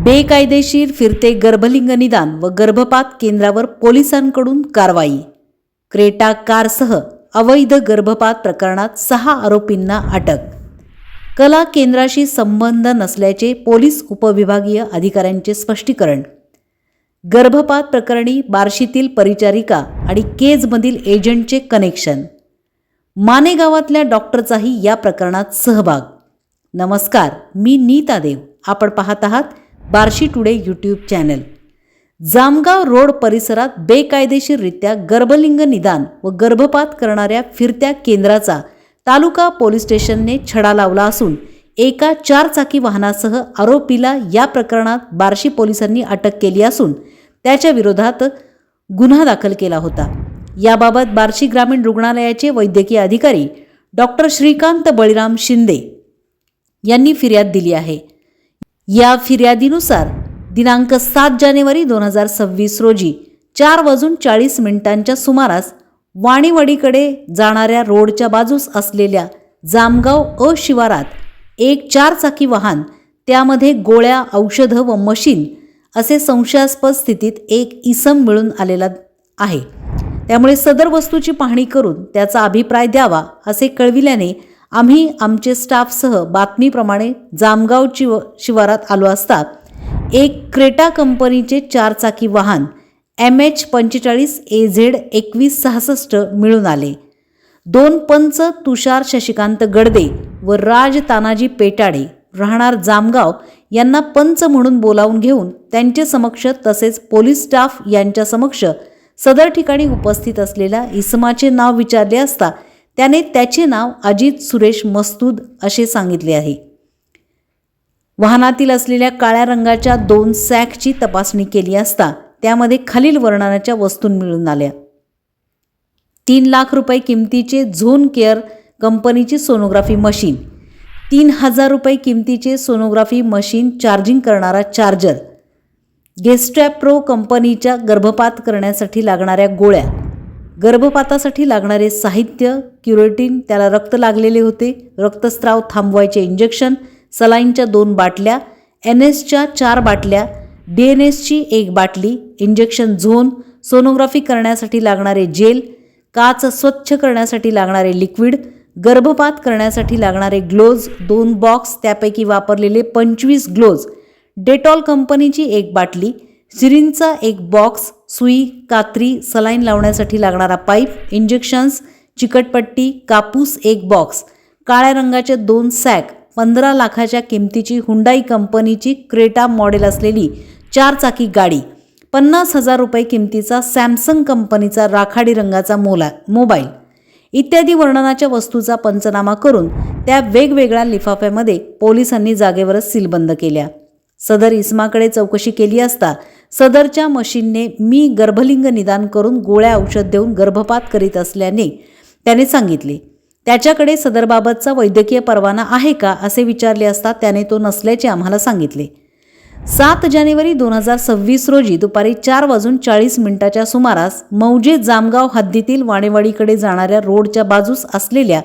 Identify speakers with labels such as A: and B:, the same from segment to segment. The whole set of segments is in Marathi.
A: बेकायदेशीर फिरते गर्भलिंग निदान व गर्भपात केंद्रावर पोलिसांकडून कारवाई। क्रेटा कारसह अवैध गर्भपात प्रकरणात 6 आरोपींना अटक। कला केंद्राशी संबंध नसल्याचे पोलीस उपविभागीय अधिकाऱ्यांचे स्पष्टीकरण। गर्भपात प्रकरणी बार्शीतील परिचारिका आणि केजमधील एजंटचे कनेक्शन। माने गावातल्या डॉक्टरचाही या प्रकरणात सहभाग। नमस्कार, मी नीता देव। आपण पाहत आहात Barshi today YouTube channel. Jamgaon road परिसरात बेकायदेशीररित्या गर्भलिंग निदान व गर्भपात करणाऱ्या फिरत्या केंद्राचा तालुका पोलीस स्टेशनने छडा लावला असून एका 4 चाकी वाहनासह आरोपीला या प्रकरणात बार्शी पोलिसांनी अटक केली असून त्याच्या विरोधात गुन्हा दाखल केला होता। याबाबत बार्शी ग्रामीण रुग्णालयाचे वैद्यकीय अधिकारी डॉक्टर श्रीकांत बळीराम शिंदे यांनी फिर्याद दिली आहे। या फिर्यादीनुसार दिनांक 7 जानेवारी 2026 रोजी 4:40 सुमारास वाणीवाडीकडे जाणाऱ्या रोडच्या बाजूस असलेल्या जामगाव अ शिवारात एक 4 चाकी वाहन, त्यामध्ये गोळ्या, औषधं व मशीन असे संशयास्पद स्थितीत एक इसम मिळून आलेला आहे। त्यामुळे सदर वस्तूची पाहणी करून त्याचा अभिप्राय द्यावा असे कळविल्याने आम्ही आमचे स्टाफसह बातमीप्रमाणे जामगाव शिवारात आलो असता एक क्रेटा कंपनीचे 4 चाकी वाहन MH45 AZ 2166 मिळून आले। 2 पंच तुषार शशिकांत गडदे व राज तानाजी पेटाडे राहणार जामगाव यांना पंच म्हणून बोलावून घेऊन त्यांचे समक्ष तसेच पोलीस स्टाफ यांच्या समक्ष सदर ठिकाणी उपस्थित असलेल्या इसमाचे नाव विचारले असता त्याने त्याचे नाव अजित सुरेश मस्तूद असे सांगितले आहे। वाहनातील असलेल्या काळ्या रंगाच्या 2 सॅकची तपासणी केली असता त्यामध्ये खालील वर्णनाच्या वस्तू मिळून आल्या। 3 लाख रुपये किमतीचे झोन केअर कंपनीची सोनोग्राफी मशीन, 3000 रुपये किमतीचे सोनोग्राफी मशीन चार्जिंग करणारा चार्जर, गेस्ट्रॅप्रो कंपनीच्या गर्भपात करण्यासाठी लागणाऱ्या गोळ्या, गर्भपातासाठी लागणारे साहित्य, क्युरेटिन त्याला रक्त लागलेले होते, रक्तस्राव थांबवायचे इंजेक्शन, सलाईनच्या 2 बाटल्या, NSच्या 4 बाटल्या, DNSची 1 बाटली, इंजेक्शन झोन, सोनोग्राफी करण्यासाठी लागणारे जेल, काच स्वच्छ करण्यासाठी लागणारे लिक्विड, गर्भपात करण्यासाठी लागणारे ग्लोव्ज 2 बॉक्स, त्यापैकी वापरलेले 25 ग्लोव्ज, डेटॉल कंपनीची 1 बाटली, सिरिंजचा 1 बॉक्स, सुई, कात्री, सलाईन लावण्यासाठी लागणारा पाईप, इंजेक्शन्स, चिकटपट्टी, कापूस 1 बॉक्स, काळ्या रंगाचे 2 सॅक, 15 लाखाच्या किमतीची हुंडाई कंपनीची क्रेटा मॉडेल असलेली 4 चाकी गाडी, 50,000 रुपये किमतीचा सॅमसंग कंपनीचा राखाडी रंगाचा मोबाईल इत्यादी वर्णनाच्या वस्तूचा पंचनामा करून त्या वेगवेगळ्या लिफाफ्यामध्ये पोलिसांनी जागेवरच सीलबंद केल्या। सदर इसमाकडे चौकशी केली असता सदरच्या मशीनने मी गर्भलिंग निदान करून गोळ्या औषध देऊन गर्भपात करीत असल्याने त्याने सांगितले। त्याच्याकडे सदरबाबतचा वैद्यकीय परवाना आहे का असे विचारले असता त्याने तो नसल्याचे आम्हाला सांगितले। 7 जानेवारी 2026 रोजी दुपारी 4:40 सुमारास मौजे जामगाव हद्दीतील वाणेवाडीकडे जाणाऱ्या रोडच्या बाजूस असलेल्या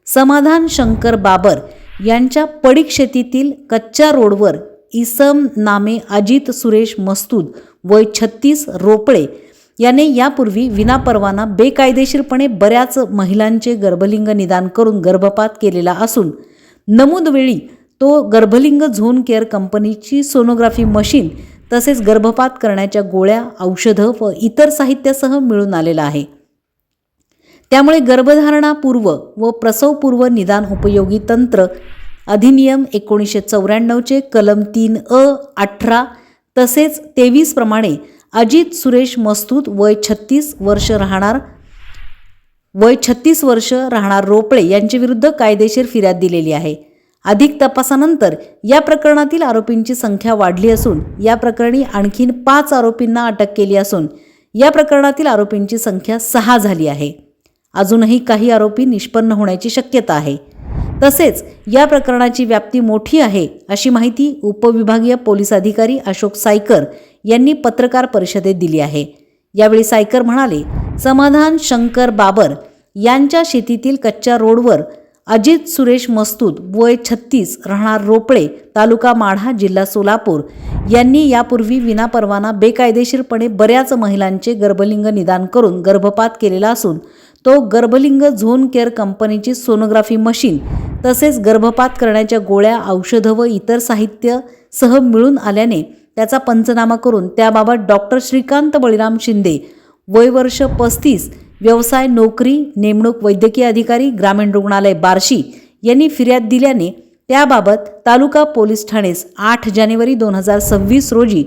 A: समाधान शंकर बाबर यांच्या पडीक शेतीतील कच्च्या रोडवर इसम नामे अजित सुरेश मस्तूद वय 36 रोपळे याने यापूर्वी विनापरवाना बेकायदेशीरपणे बऱ्याच महिलांचे गर्भलिंग निदान करून गर्भपात केलेला असून नमूद वेळी तो गर्भलिंग झोन केअर कंपनीची सोनोग्राफी मशीन तसेच गर्भपात करण्याच्या गोळ्या, औषधं व इतर साहित्यासह मिळून आलेला आहे। त्यामुळे गर्भधारणापूर्व व प्रसवपूर्व निदान उपयोगी तंत्र अधिनियम 1994 चे कलम 3A 18 तसेच 23 प्रमाणे अजित सुरेश मस्तूद वय 36 वर्ष राहणार रोपळे यांच्या विरुद्ध कायदेशीर फिर्याद दिलेली आहे। अधिक तपासानंतर या प्रकरणातील आरोपींची संख्या वाढली असून या प्रकरणी आणखीन 5 आरोपींना अटक केली असून या प्रकरणातील आरोपींची संख्या 6 झाली आहे। अजूनही काही आरोपी निष्पन्न होण्याची शक्यता आहे। तसेच या प्रकरणाची व्याप्ती मोठी आहे अशी माहिती उपविभागीय पोलीस अधिकारी अशोक सायकर यांनी पत्रकार परिषदेत दिली आहे। यावेळी सायकर म्हणाले, समाधान शंकर बाबर यांच्या शेतीतील कच्च्या रोडवर अजित सुरेश मस्तूद वय 36 राहणार रोपळे तालुका माढा जिल्हा सोलापूर यांनी यापूर्वी विनापरवाना बेकायदेशीरपणे बऱ्याच महिलांचे गर्भलिंग निदान करून गर्भपात केलेला असून तो गर्भलिंग झोन केअर कंपनीची सोनोग्राफी मशीन तसेच गर्भपात करण्याच्या गोळ्या औषधं व इतर साहित्य सह मिळून आल्याने त्याचा पंचनामा करून त्याबाबत डॉक्टर श्रीकांत बळीराम शिंदे वय वर्ष 35 व्यवसाय नोकरी नेमणूक वैद्यकीय अधिकारी ग्रामीण रुग्णालय बार्शी यांनी फिर्याद दिल्याने त्याबाबत तालुका पोलीस ठाणेस 8 जानेवारी 2026 रोजी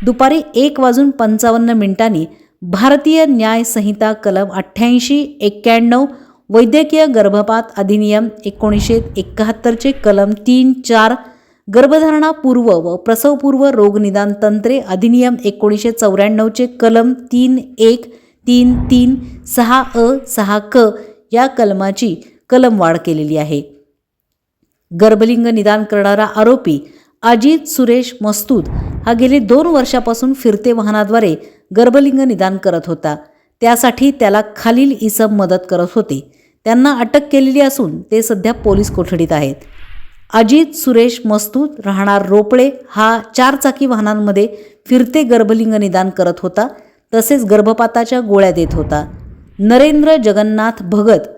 A: दुपारी 1:55 भारतीय न्याय संहिता कलम 88-91 वैद्यकीय गर्भपात अधिनियम 1971 चे कलम 3-4 गर्भधारणा पूर्व व प्रसवपूर्व रोगनिदान तंत्रे अधिनियम 1994 चे कलम 3-1, 3-3, 6A, 6K या कलमाची कलमवाढ केलेली आहे. गर्भलिंग निदान करणारा आरोपी अजित सुरेश मस्तूद हा गेले 2 वर्षापासून फिरते वाहनाद्वारे गर्भलिंग निदान करत होता. त्यासाठी त्याला खालील इसम मदत करत होते. त्यांना अटक केलेली असून ते सध्या पोलीस कोठडीत आहेत. अजित सुरेश मस्तूद राहणार रोपळे हा 4 चाकी वाहनांमध्ये फिरते गर्भलिंग निदान करत होता तसेच गर्भपाताच्या गोळ्या देत होता. नरेंद्र जगन्नाथ भगत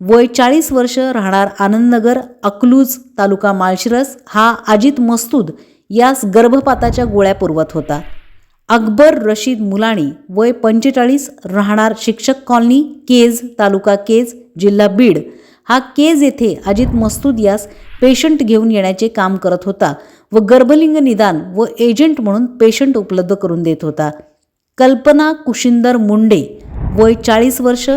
A: वय 40 वर्ष राहणार आनंदनगर अकलूज तालुका माळशिरस हा अजित मस्तूद यास गर्भपाताच्या गोळ्या पुरवत होता. अकबर रशीद मुलाणी वय 45 राहणार शिक्षक कॉलनी केज तालुका केज जिल्हा बीड हा केज येथे अजित मस्तूद यास पेशंट घेऊन येण्याचे काम करत होता व गर्भलिंग निदान व एजंट म्हणून पेशंट उपलब्ध करून देत होता. कल्पना कुशिंदर मुंडे वय 40 वर्ष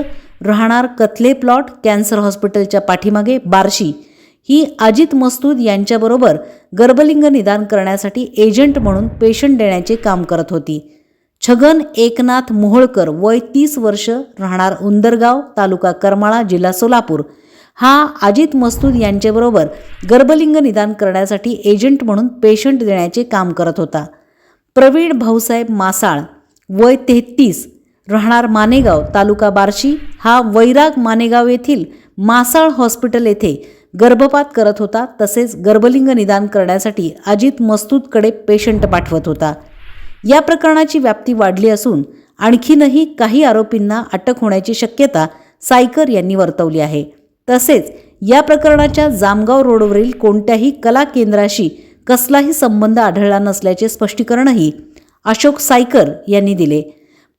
A: राहणार कथले प्लॉट कॅन्सर हॉस्पिटलच्या पाठीमागे बार्शी ही अजित मस्तूद यांच्याबरोबर गर्भलिंग निदान करण्यासाठी एजंट म्हणून पेशंट देण्याचे काम करत होती. छगन एकनाथ मोहोळकर वय 30 वर्ष राहणार उंदरगाव तालुका करमाळा जिल्हा सोलापूर हा अजित मस्तूद यांच्याबरोबर गर्भलिंग निदान करण्यासाठी एजंट म्हणून पेशंट देण्याचे काम करत होता. प्रवीण भाऊसाहेब मासाळ वय 33 राहणार मानेगाव तालुका बार्शी हा वैराग मानेगाव येथील मासाळ हॉस्पिटल येथे गर्भपात करत होता तसेच गर्भलिंग निदान करण्यासाठी अजित मस्तूदकडे पेशंट पाठवत होता. या प्रकरणाची व्याप्ती वाढली असून आणखीनही काही आरोपींना अटक होण्याची शक्यता सायकर यांनी वर्तवली आहे. तसेच या प्रकरणाच्या जामगाव रोडवरील कोणत्याही कला केंद्राशी कसलाही संबंध आढळला नसल्याचे स्पष्टीकरणही अशोक सायकर यांनी दिले.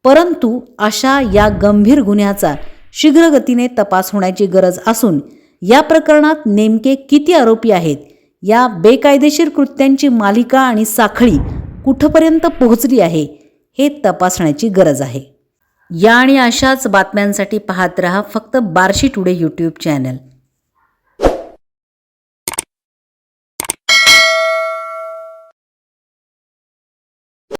A: परंतु अशा या गंभीर गुन्ह्याचा शीघ्रगतीने तपास होण्याची गरज असून या प्रकरणात नेमके किती आरोपी आहेत, या बेकायदेशीर कृत्यांची मालिका आणि साखळी कुठपर्यंत पोहोचली आहे हे तपासण्याची गरज आहे. या आणि अशाच बातम्यांसाठी पाहत रहा फक्त बार्शी टुडे यूट्यूब चॅनल.